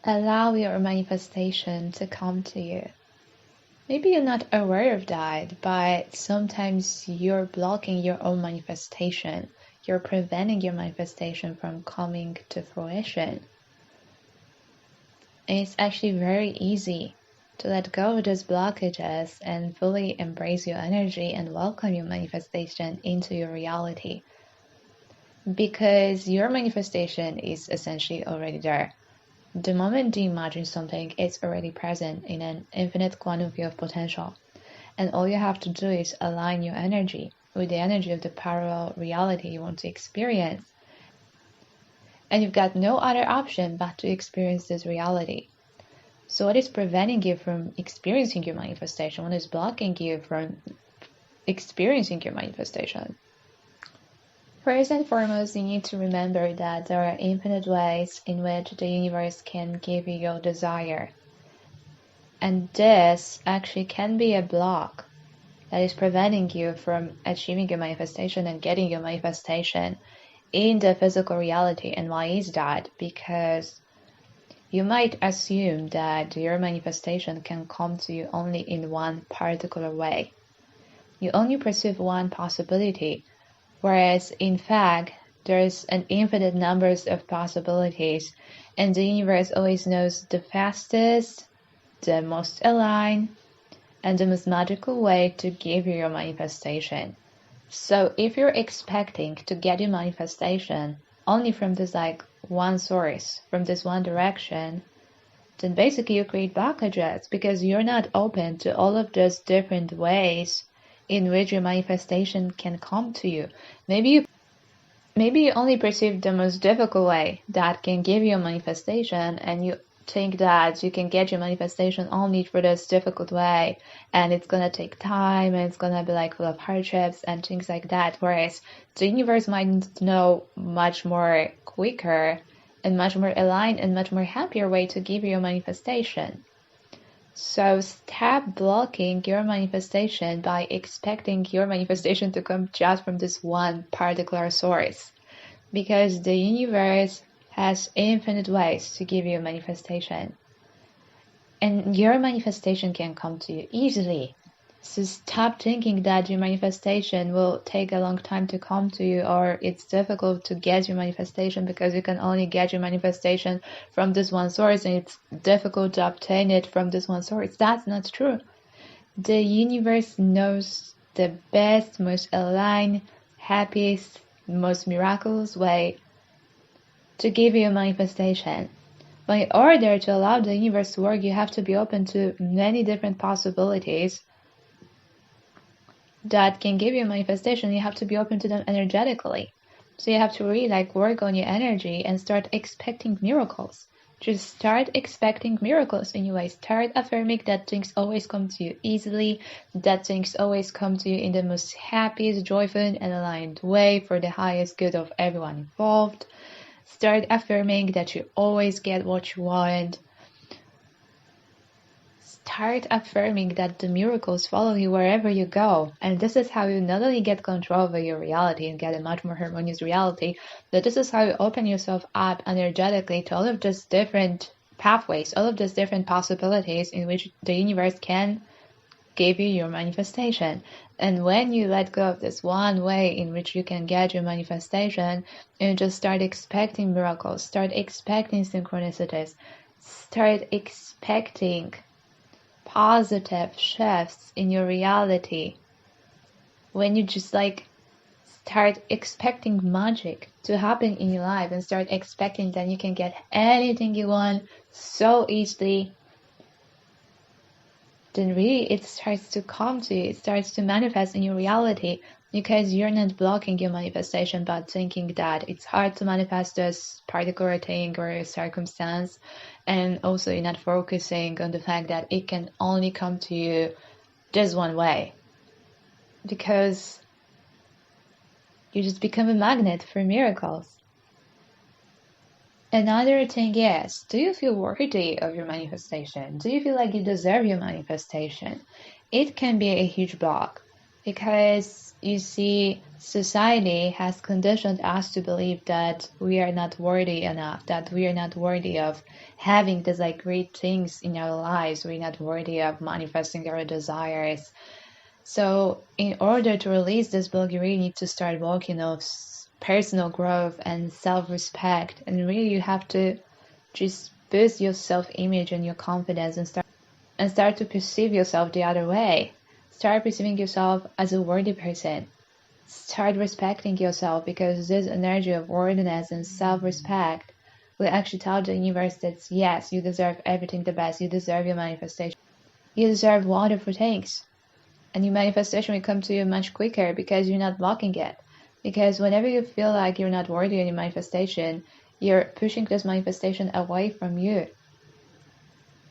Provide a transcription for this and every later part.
Allow your manifestation to come to you. Maybe you're not aware of that, but sometimes you're blocking your own manifestation. You're preventing your manifestation from coming to fruition. And it's actually very easy to let go of those blockages and fully embrace your energy and welcome your manifestation into your reality. Because your manifestation is essentially already there. The moment you imagine something, it's already present in an infinite quantum field of potential. And all you have to do is align your energy with the energy of the parallel reality you want to experience. And you've got no other option but to experience this reality. So what is preventing you from experiencing your manifestation? What is blocking you from experiencing your manifestation? First and foremost, you need to remember that there are infinite ways in which the universe can give you your desire. And this actually can be a block that is preventing you from achieving your manifestation and getting your manifestation in the physical reality. And why is that? Because you might assume that your manifestation can come to you only in one particular way. You only perceive one possibility, whereas in fact, there's an infinite numbers of possibilities, and the universe always knows the fastest, the most aligned, and the most magical way to give you your manifestation. So if you're expecting to get your manifestation only from this one source, from this one direction, then basically you create blockages because you're not open to all of those different ways in which your manifestation can come to you. Maybe you only perceive the most difficult way that can give you a manifestation, and you think that you can get your manifestation only for this difficult way, and it's gonna take time, and it's gonna be full of hardships and things like that, whereas the universe might know much more quicker and much more aligned and much more happier way to give you your manifestation. So stop blocking your manifestation by expecting your manifestation to come just from this one particular source, because the universe has infinite ways to give you a manifestation, and your manifestation can come to you easily. So stop thinking that your manifestation will take a long time to come to you, or it's difficult to get your manifestation because you can only get your manifestation from this one source and it's difficult to obtain it from this one source. That's not true. The universe knows the best, most aligned, happiest, most miraculous way to give you a manifestation. But in order to allow the universe to work, you have to be open to many different possibilities that can give you a manifestation. You have to be open to them energetically. So you have to really work on your energy and start expecting miracles. Just start expecting miracles in your way. Start affirming that things always come to you easily, that things always come to you in the most happiest, joyful, and aligned way for the highest good of everyone involved. Start affirming that you always get what you want. Start affirming that the miracles follow you wherever you go. And this is how you not only get control over your reality and get a much more harmonious reality, but this is how you open yourself up energetically to all of these different pathways, all of these different possibilities in which the universe can give you your manifestation. And when you let go of this one way in which you can get your manifestation, and just start expecting miracles, start expecting synchronicities, start expecting positive shifts in your reality. When you just start expecting magic to happen in your life and start expecting that you can get anything you want so easily, then really it starts to come to you, it starts to manifest in your reality, because you're not blocking your manifestation but thinking that it's hard to manifest this particular thing or circumstance, and also you're not focusing on the fact that it can only come to you just one way, because you just become a magnet for miracles. Another thing is, do you feel worthy of your manifestation? Do you feel like you deserve your manifestation? It can be a huge block, because you see, society has conditioned us to believe that we are not worthy enough, that we are not worthy of having these like great things in our lives. We're not worthy of manifesting our desires. So in order to release this block, you really need to start working on personal growth and self-respect. And really you have to just boost your self-image and your confidence and start to perceive yourself the other way. Start perceiving yourself as a worthy person. Start respecting yourself, because this energy of worthiness and self-respect will actually tell the universe that yes, you deserve everything the best. You deserve your manifestation. You deserve wonderful things. And your manifestation will come to you much quicker because you're not blocking it. Because whenever you feel like you're not worthy in your manifestation, you're pushing this manifestation away from you.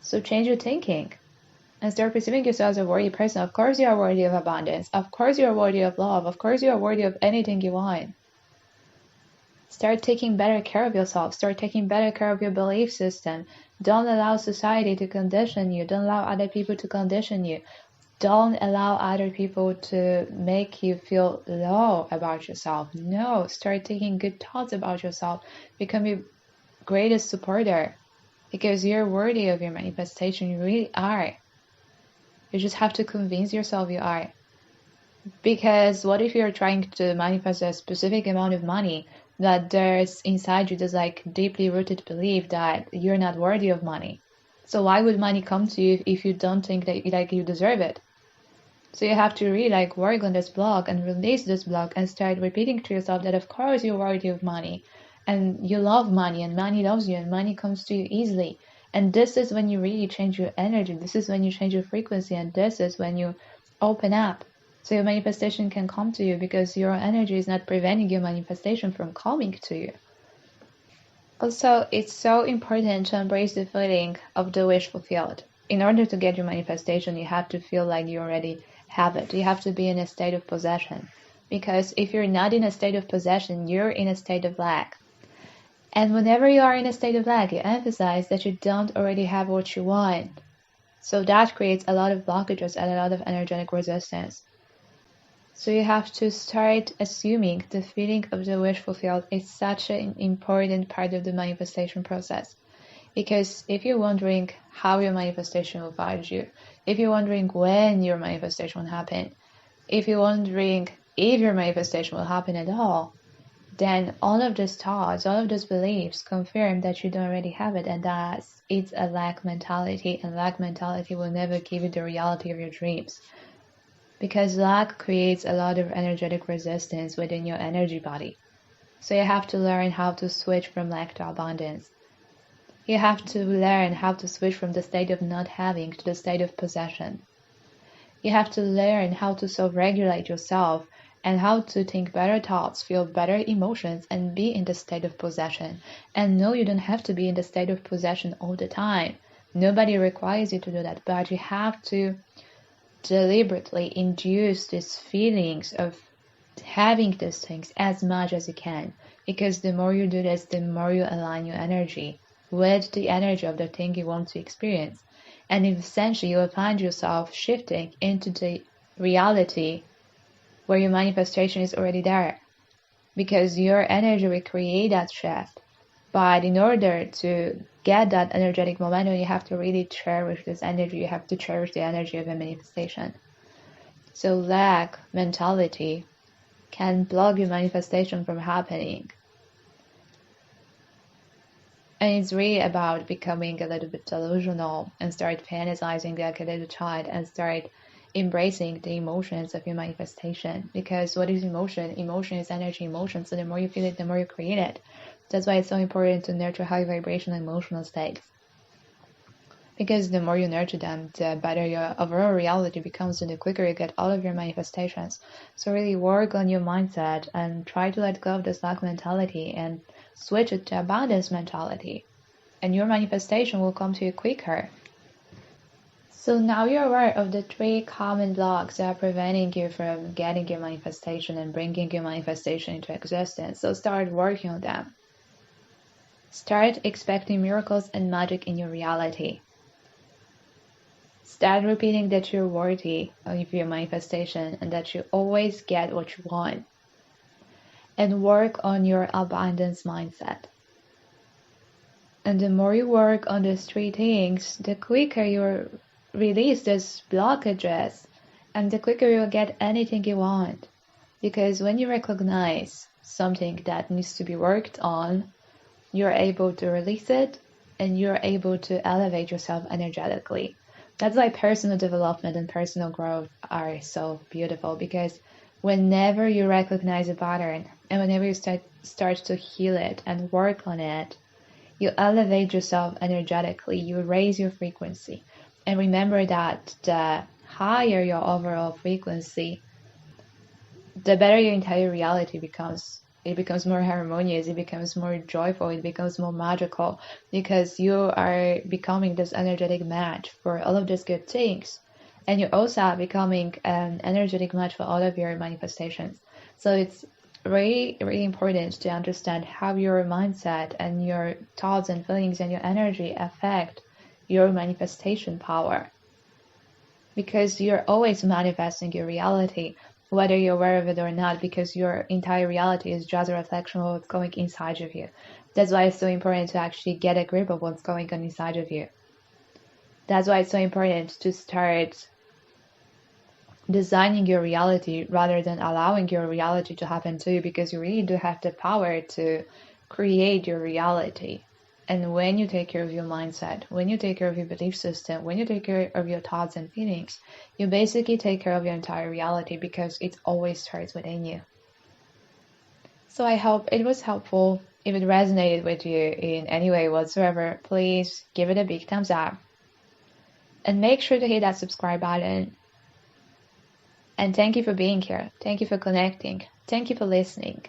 So change your thinking and start perceiving yourself as a worthy person. Of course you are worthy of abundance. Of course you are worthy of love. Of course you are worthy of anything you want. Start taking better care of yourself. Start taking better care of your belief system. Don't allow society to condition you. Don't allow other people to condition you. Don't allow other people to make you feel low about yourself. No, start thinking good thoughts about yourself. Become your greatest supporter, because you're worthy of your manifestation. You really are. You just have to convince yourself you are. Because what if you're trying to manifest a specific amount of money, that there's inside you this like deeply rooted belief that you're not worthy of money? So why would money come to you if you don't think that like you deserve it? So you have to really like work on this block and release this block and start repeating to yourself that of course you're worthy of money and you love money and money loves you and money comes to you easily. And this is when you really change your energy. This is when you change your frequency, and this is when you open up. So your manifestation can come to you because your energy is not preventing your manifestation from coming to you. Also, it's so important to embrace the feeling of the wish fulfilled. In order to get your manifestation, you have to feel like you already have it. You have to be in a state of possession. Because if you're not in a state of possession, you're in a state of lack. And whenever you are in a state of lack, you emphasize that you don't already have what you want. So that creates a lot of blockages and a lot of energetic resistance. So you have to start assuming the feeling of the wish fulfilled is such an important part of the manifestation process. Because if you're wondering how your manifestation will find you, if you're wondering when your manifestation will happen, if you're wondering if your manifestation will happen at all, then all of these thoughts, all of those beliefs confirm that you don't already have it, and that it's a lack mentality, and lack mentality will never give you the reality of your dreams. Because lack creates a lot of energetic resistance within your energy body. So you have to learn how to switch from lack to abundance. You have to learn how to switch from the state of not having to the state of possession. You have to learn how to self-regulate yourself and how to think better thoughts, feel better emotions, and be in the state of possession. And no, you don't have to be in the state of possession all the time. Nobody requires you to do that, but you have to deliberately induce these feelings of having these things as much as you can. Because the more you do this, the more you align your energy with the energy of the thing you want to experience. And essentially, you will find yourself shifting into the reality where your manifestation is already there. Because your energy will create that shift. But in order to get that energetic momentum, you have to really cherish this energy. You have to cherish the energy of a manifestation. So lack mentality can block your manifestation from happening. And it's really about becoming a little bit delusional and start fantasizing like a little child and start embracing the emotions of your manifestation. Because what is emotion? Emotion is energy emotion. So the more you feel it, the more you create it. That's why it's so important to nurture high vibrational emotional states. Because the more you nurture them, the better your overall reality becomes and the quicker you get all of your manifestations. So really work on your mindset and try to let go of this lack mentality and switch it to abundance mentality. And your manifestation will come to you quicker. So now you're aware of the 3 common blocks that are preventing you from getting your manifestation and bringing your manifestation into existence. So start working on them. Start expecting miracles and magic in your reality. Start repeating that you're worthy of your manifestation and that you always get what you want. And work on your abundance mindset. And the more you work on these three things, the quicker you release these blockages and the quicker you'll get anything you want. Because when you recognize something that needs to be worked on, you're able to release it and you're able to elevate yourself energetically. That's why personal development and personal growth are so beautiful, because whenever you recognize a pattern and whenever you start to heal it and work on it, you elevate yourself energetically, you raise your frequency. And remember that the higher your overall frequency, the better your entire reality becomes. It becomes more harmonious, it becomes more joyful, it becomes more magical, because you are becoming this energetic match for all of these good things. And you're also becoming an energetic match for all of your manifestations. So it's really, really important to understand how your mindset and your thoughts and feelings and your energy affect your manifestation power. Because you're always manifesting your reality, whether you're aware of it or not, because your entire reality is just a reflection of what's going inside of you. That's why it's so important to actually get a grip of what's going on inside of you. That's why it's so important to start designing your reality rather than allowing your reality to happen to you, because you really do have the power to create your reality. And when you take care of your mindset, when you take care of your belief system, when you take care of your thoughts and feelings, you basically take care of your entire reality, because it always starts within you. So I hope it was helpful. If it resonated with you in any way whatsoever, please give it a big thumbs up. And make sure to hit that subscribe button. And thank you for being here. Thank you for connecting. Thank you for listening.